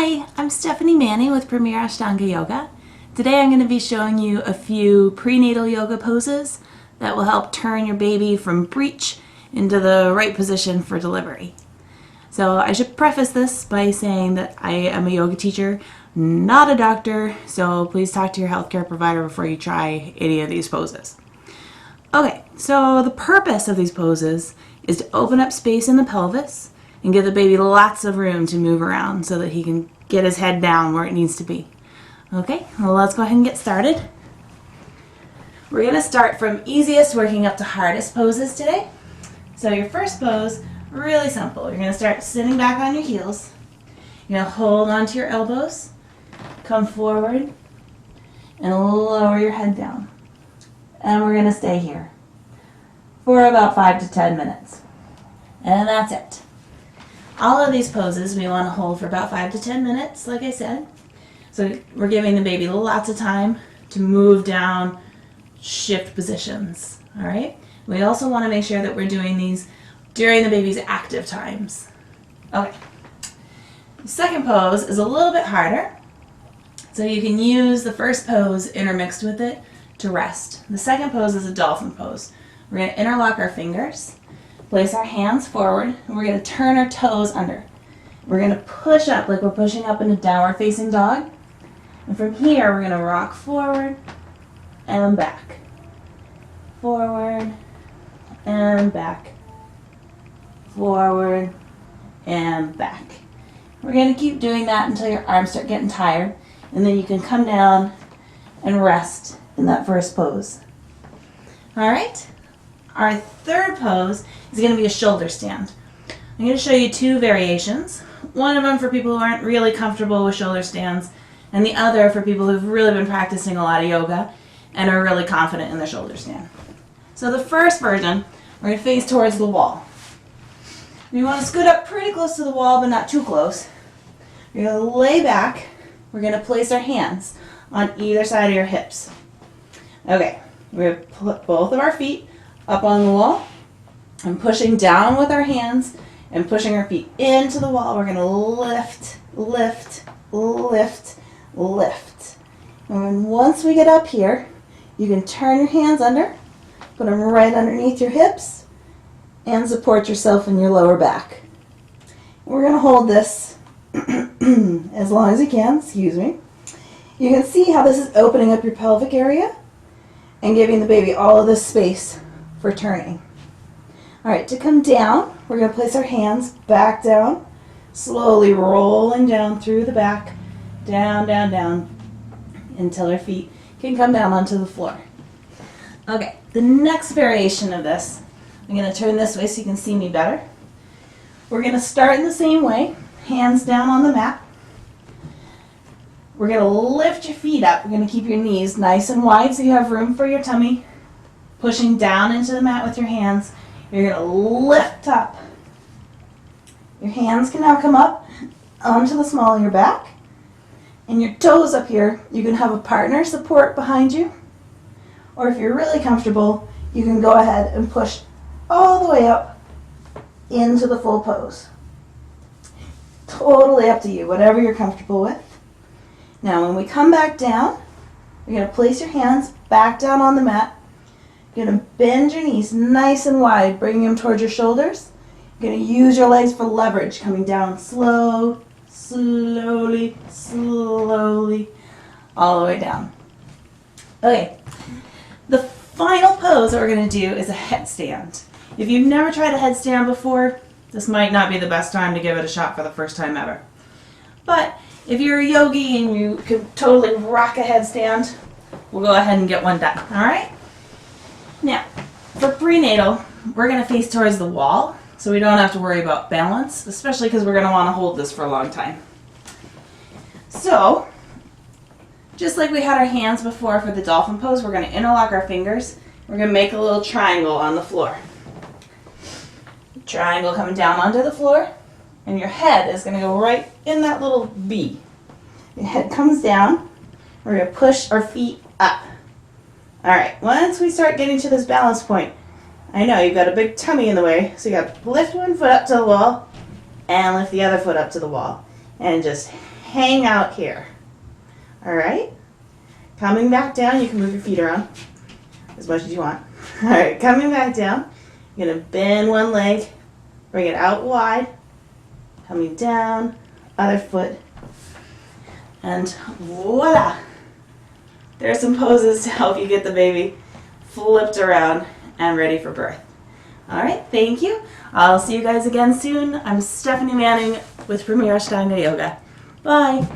Hi, I'm Stephanie Manning with Premier Ashtanga Yoga. Today I'm going to be showing you a few prenatal yoga poses that will help turn your baby from breech into the right position for delivery. So I should preface this by saying that I am a yoga teacher, not a doctor, so please talk to your healthcare provider before you try any of these poses. Okay, so the purpose of these poses is to open up space in the pelvis and give the baby lots of room to move around so that he can get his head down where it needs to be. Okay, well, let's go ahead and get started. We're going to start from easiest working up to hardest poses today. So your first pose, really simple. You're going to start sitting back on your heels. You're going to hold onto your elbows, come forward, and lower your head down. And we're going to stay here for about 5 to 10 minutes. And that's it. All of these poses we want to hold for about 5 to 10 minutes, like I said. So we're giving the baby lots of time to move down, shift positions, all right? We also want to make sure that we're doing these during the baby's active times. Okay. The second pose is a little bit harder. So you can use the first pose intermixed with it to rest. The second pose is a dolphin pose. We're going to interlock our fingers, place our hands forward, and we're going to turn our toes under. We're going to push up like we're pushing up in a downward facing dog. And from here, we're going to rock forward and back. Forward and back. Forward and back. We're going to keep doing that until your arms start getting tired, and then you can come down and rest in that first pose. All right? Our third pose is going to be a shoulder stand. I'm going to show you two variations. One of them for people who aren't really comfortable with shoulder stands, and the other for people who've really been practicing a lot of yoga and are really confident in their shoulder stand. So the first version, we're going to face towards the wall. We want to scoot up pretty close to the wall, but not too close. We're going to lay back. We're going to place our hands on either side of your hips. Okay, we're going to put both of our feet up on the wall and pushing down with our hands and pushing our feet into the wall. We're going to lift, lift, lift, lift. And once we get up here, you can turn your hands under, put them right underneath your hips, and support yourself in your lower back. We're going to hold this as long as you can, excuse me. You can see how this is opening up your pelvic area and giving the baby all of this space for turning. All right, to come down, we're going to place our hands back down, slowly rolling down through the back, down, down, down, until our feet can come down onto the floor. Okay, the next variation of this, I'm going to turn this way so you can see me better. We're going to start in the same way, hands down on the mat. We're going to lift your feet up. We're going to keep your knees nice and wide so you have room for your tummy. Pushing down into the mat with your hands. You're going to lift up. Your hands can now come up onto the small of your back. And your toes up here, you can have a partner support behind you. Or if you're really comfortable, you can go ahead and push all the way up into the full pose. Totally up to you, whatever you're comfortable with. Now when we come back down, you're going to place your hands back down on the mat. You're going to bend your knees nice and wide, bringing them towards your shoulders. You're going to use your legs for leverage, coming down slow, slowly, slowly, all the way down. Okay, the final pose that we're going to do is a headstand. If you've never tried a headstand before, this might not be the best time to give it a shot for the first time ever. But if you're a yogi and you can totally rock a headstand, we'll go ahead and get one done, all right? Now, for prenatal, we're going to face towards the wall, so we don't have to worry about balance, especially because we're going to want to hold this for a long time. So, just like we had our hands before for the dolphin pose, we're going to interlock our fingers. We're going to make a little triangle on the floor. Triangle coming down onto the floor, and your head is going to go right in that little V. Your head comes down. We're going to push our feet up. All right, once we start getting to this balance point, I know you've got a big tummy in the way, so you got to lift one foot up to the wall and lift the other foot up to the wall. and just hang out here. All right? Coming back down, you can move your feet around as much as you want. All right, coming back down, you're gonna bend one leg, bring it out wide, coming down, other foot, and voila! There's some poses to help you get the baby flipped around and ready for birth. All right, thank you. I'll see you guys again soon. I'm Stephanie Manning with Premier Ashtanga Yoga. Bye.